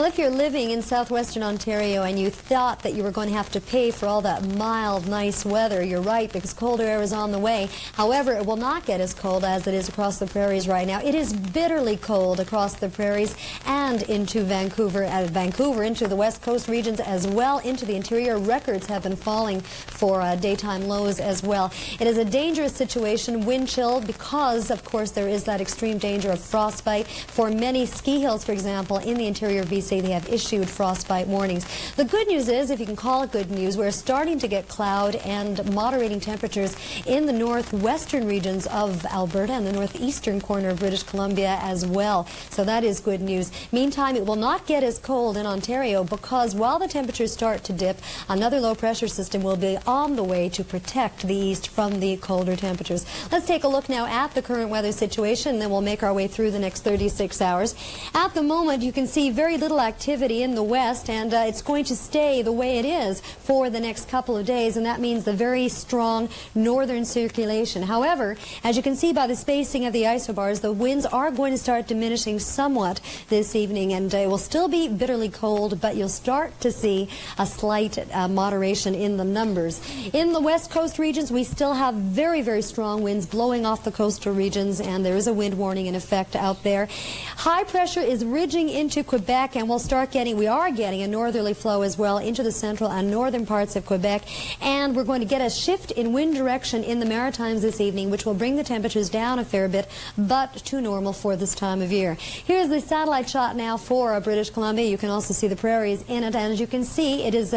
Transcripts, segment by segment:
Well, if you're living in southwestern Ontario and you thought that you were going to have to pay for all that mild, nice weather, you're right, because colder air is on the way. However, it will not get as cold as it is across the prairies right now. It is bitterly cold across the prairies and into Vancouver, into the west coast regions as well, into the interior. Records have been falling for daytime lows as well. It is a dangerous situation, wind chill, because, of course, there is that extreme danger of frostbite. For many ski hills, for example, in the interior of BC, they have issued frostbite warnings. The good news is, if you can call it good news, we're starting to get cloud and moderating temperatures in the northwestern regions of Alberta and the northeastern corner of British Columbia as well. So that is good news. Meantime, it will not get as cold in Ontario because while the temperatures start to dip, another low pressure system will be on the way to protect the east from the colder temperatures. Let's take a look now at the current weather situation, and then we'll make our way through the next 36 hours. At the moment, you can see very little activity in the west, and it's going to stay the way it is for the next couple of days, and that means the very strong northern circulation. However, as you can see by the spacing of the isobars, the winds are going to start diminishing somewhat this evening, and it will still be bitterly cold, but you'll start to see a slight moderation in the numbers. In the west coast regions, we still have very, very strong winds blowing off the coastal regions, and there is a wind warning in effect out there. High pressure is ridging into Quebec, and we are getting a northerly flow as well into the central and northern parts of Quebec, and we're going to get a shift in wind direction in the Maritimes this evening, which will bring the temperatures down a fair bit, but to normal for this time of year. Here's the satellite shot now for British Columbia. You can also see the prairies in it, and as you can see, it is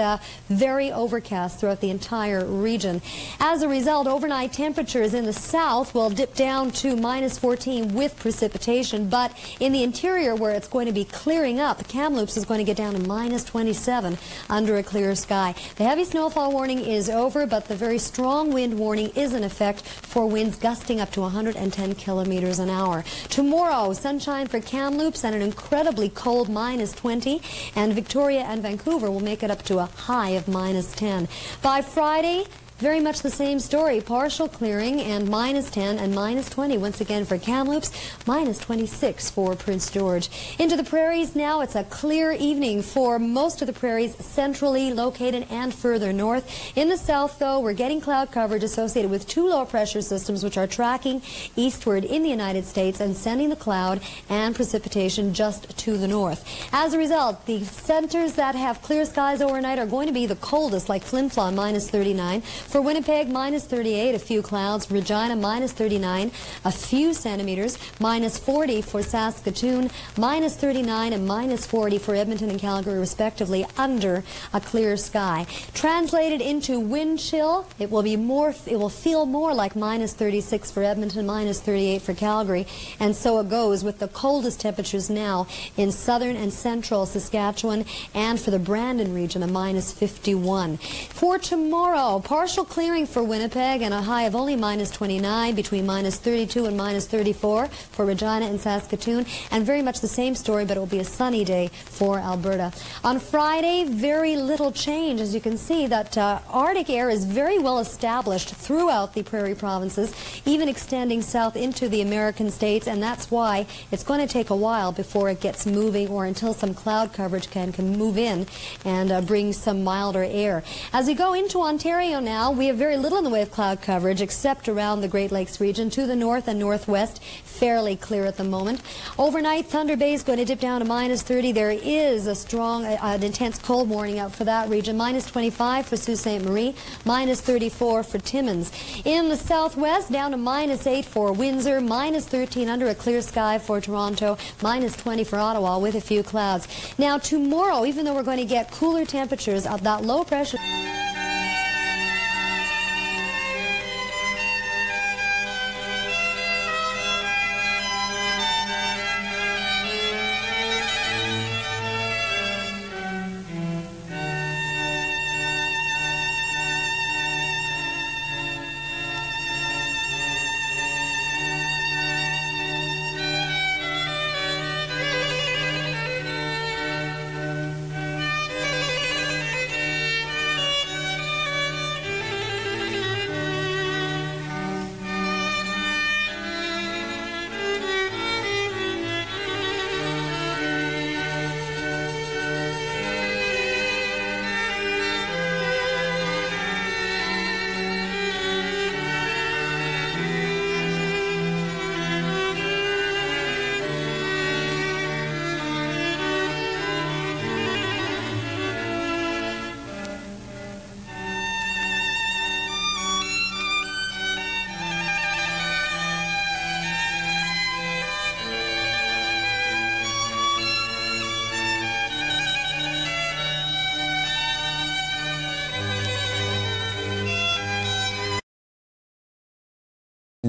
very overcast throughout the entire region. As a result, overnight temperatures in the south will dip down to -14 with precipitation, but in the interior, where it's going to be clearing up, the Kamloops is going to get down to -27 under a clear sky. The heavy snowfall warning is over, but the very strong wind warning is in effect for winds gusting up to 110 kilometers an hour. Tomorrow, sunshine for Kamloops and an incredibly cold -20, and Victoria and Vancouver will make it up to a high of -10. By Friday, very much the same story. Partial clearing and -10 and -20 once again for Kamloops, -26 for Prince George. Into the prairies now, it's a clear evening for most of the prairies centrally located and further north. In the south, though, we're getting cloud coverage associated with two low pressure systems which are tracking eastward in the United States and sending the cloud and precipitation just to the north. As a result, the centers that have clear skies overnight are going to be the coldest, like Flin Flon, -39. For Winnipeg, -38, a few clouds. Regina, -39, a few centimeters. -40 for Saskatoon, -39 and -40 for Edmonton and Calgary, respectively, under a clear sky. Translated into wind chill, it will feel more like -36 for Edmonton, -38 for Calgary, and so it goes with the coldest temperatures now in southern and central Saskatchewan, and for the Brandon region, a -51. For tomorrow, partial clearing for Winnipeg and a high of only -29, between -32 and -34 for Regina and Saskatoon, and very much the same story, but it will be a sunny day for Alberta. On Friday, very little change. As you can see, that Arctic air is very well established throughout the prairie provinces, even extending south into the American states, and that's why it's going to take a while before it gets moving, or until some cloud coverage can move in and bring some milder air. As we go into Ontario now, we have very little in the way of cloud coverage except around the Great Lakes region. To the north and northwest, fairly clear at the moment. Overnight, Thunder Bay is going to dip down to -30. There is a strong, intense cold warning out for that region. -25 for Sault Ste. Marie, -34 for Timmins. In the southwest, down to -8 for Windsor, -13 under a clear sky for Toronto, -20 for Ottawa with a few clouds. Now tomorrow, even though we're going to get cooler temperatures, of that low pressure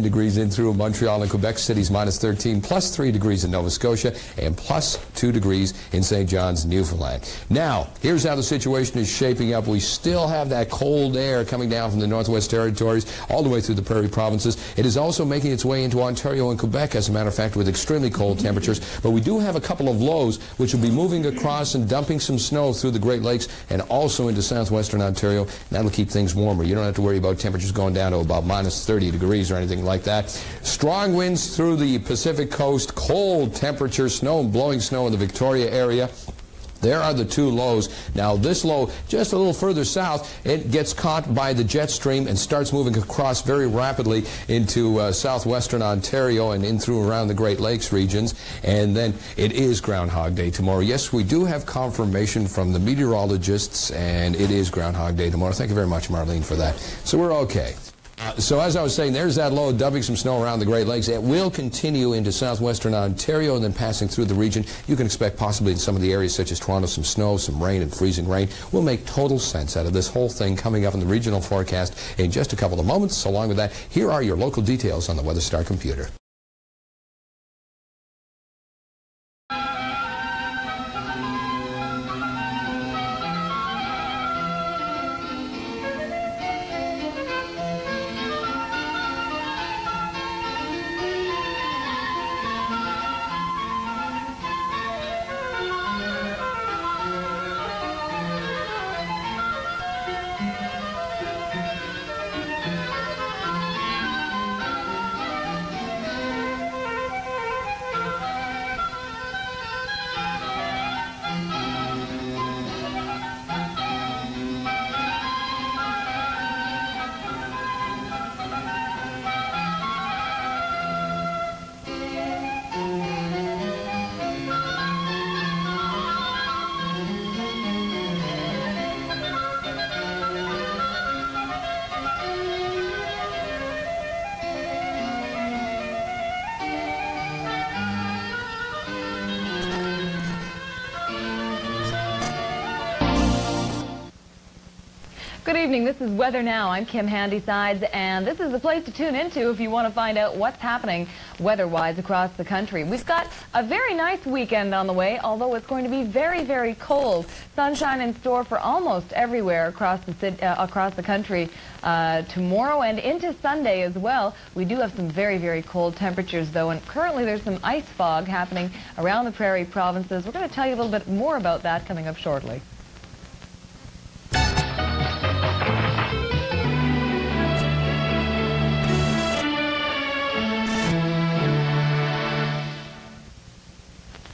degrees in through Montreal and Quebec City's -13, +3 degrees in Nova Scotia, and +2 degrees in St. John's, Newfoundland. Now, here's how the situation is shaping up. We still have that cold air coming down from the Northwest Territories all the way through the Prairie Provinces. It is also making its way into Ontario and Quebec, as a matter of fact, with extremely cold temperatures. But we do have a couple of lows which will be moving across and dumping some snow through the Great Lakes and also into southwestern Ontario. That'll keep things warmer. You don't have to worry about temperatures going down to about -30 degrees or anything like that. Strong winds through the Pacific coast, cold temperatures, snow and blowing snow in the Victoria area. There are the two lows. Now, this low, just a little further south, it gets caught by the jet stream and starts moving across very rapidly into southwestern Ontario and in through around the Great Lakes regions. And then it is Groundhog Day tomorrow. Yes, we do have confirmation from the meteorologists, and it is Groundhog Day tomorrow. Thank you very much, Marlene, for that. So we're okay. So as I was saying, there's that low dumping some snow around the Great Lakes. It will continue into southwestern Ontario and then passing through the region. You can expect possibly in some of the areas such as Toronto some snow, some rain, and freezing rain. We'll make total sense out of this whole thing coming up in the regional forecast in just a couple of moments. So along with that, here are your local details on the Weather Star computer. Good evening, this is Weather Now. I'm Kim Handysides, and this is the place to tune into if you want to find out what's happening weather-wise across the country. We've got a very nice weekend on the way, although it's going to be very, very cold. Sunshine in store for almost everywhere across the country tomorrow and into Sunday as well. We do have some very, very cold temperatures, though, and currently there's some ice fog happening around the Prairie Provinces. We're going to tell you a little bit more about that coming up shortly.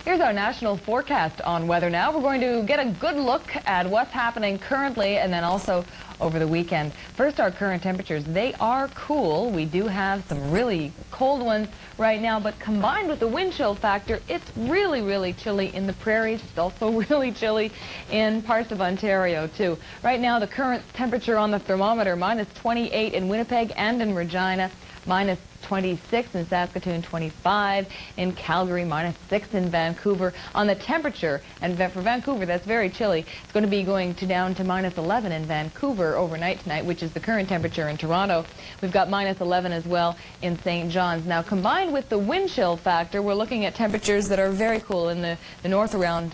Here's our national forecast on Weather Now. We're going to get a good look at what's happening currently and then also over the weekend. First, our current temperatures. They are cool. We do have some really cold ones right now, but combined with the wind chill factor, it's really, really chilly in the prairies. It's also really chilly in parts of Ontario, too. Right now, the current temperature on the thermometer, -28 in Winnipeg and in Regina, -26 in Saskatoon, 25 in Calgary, -6 in Vancouver. On the temperature, and for Vancouver, that's very chilly. It's going to be going down to -11 in Vancouver overnight tonight, which is the current temperature in Toronto. We've got -11 as well in St. John's. Now, combined with the wind chill factor, we're looking at temperatures that are very cool in the north around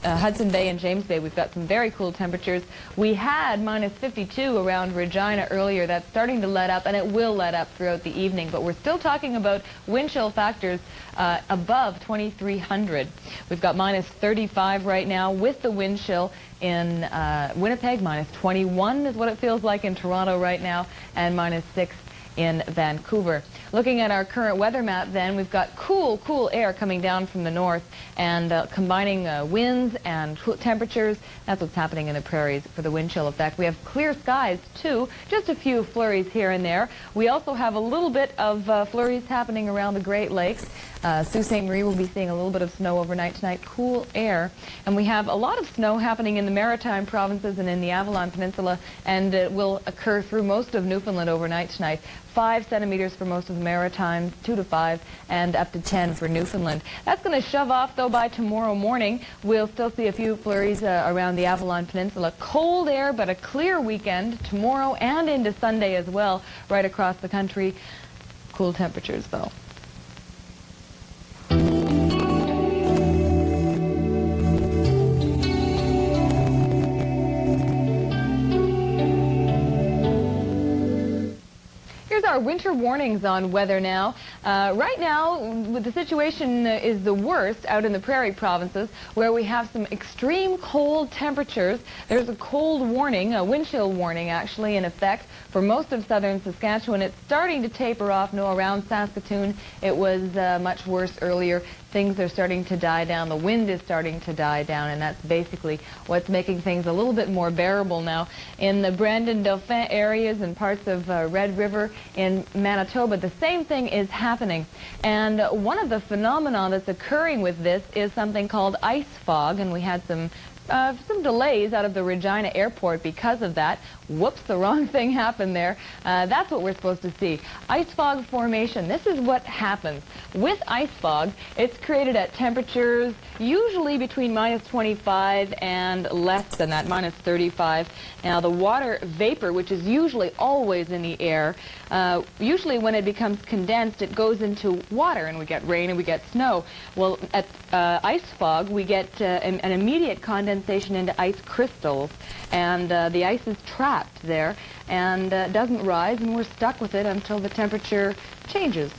Hudson Bay and James Bay. We've got some very cool temperatures. We had -52 around Regina earlier. That's starting to let up, and it will let up throughout the evening, but we're still talking about wind chill factors above 2,300. We've got -35 right now with the wind chill in Winnipeg. -21 is what it feels like in Toronto right now, and -6 in Vancouver. Looking at our current weather map then, we've got cool air coming down from the north and combining winds and temperatures. That's what's happening in the prairies for the wind chill effect. We have clear skies too, just a few flurries here and there. We also have a little bit of flurries happening around the Great Lakes. Sault Ste. Marie will be seeing a little bit of snow overnight tonight, cool air. And we have a lot of snow happening in the Maritime Provinces and in the Avalon Peninsula, and it will occur through most of Newfoundland overnight tonight. 5 centimeters for most of the Maritimes, 2 to 5, and up to 10 for Newfoundland. That's going to shove off, though, by tomorrow morning. We'll still see a few flurries around the Avalon Peninsula. Cold air, but a clear weekend tomorrow and into Sunday as well, right across the country. Cool temperatures, though. Our winter warnings on WeatherNow. Right now, the situation is the worst out in the prairie provinces, where we have some extreme cold temperatures. There's a cold warning, a wind chill warning actually, in effect for most of southern Saskatchewan. It's starting to taper off. No, around Saskatoon it was much worse earlier. Things are starting to die down. The wind is starting to die down, and that's basically what's making things a little bit more bearable now. In the Brandon-Dauphin areas and parts of Red River in Manitoba, the same thing is happening. And one of the phenomena that's occurring with this is something called ice fog, and we had some delays out of the Regina airport because of that. Whoops, the wrong thing happened there. That's what we're supposed to see. Ice fog formation. This is what happens. With ice fog, it's created at temperatures usually between -25 and less than that, -35. Now, the water vapor, which is usually always in the air, usually when it becomes condensed, it goes into water, and we get rain and we get snow. Well, at ice fog, we get an immediate condensation into ice crystals, and the ice is trapped there and doesn't rise, and we're stuck with it until the temperature changes.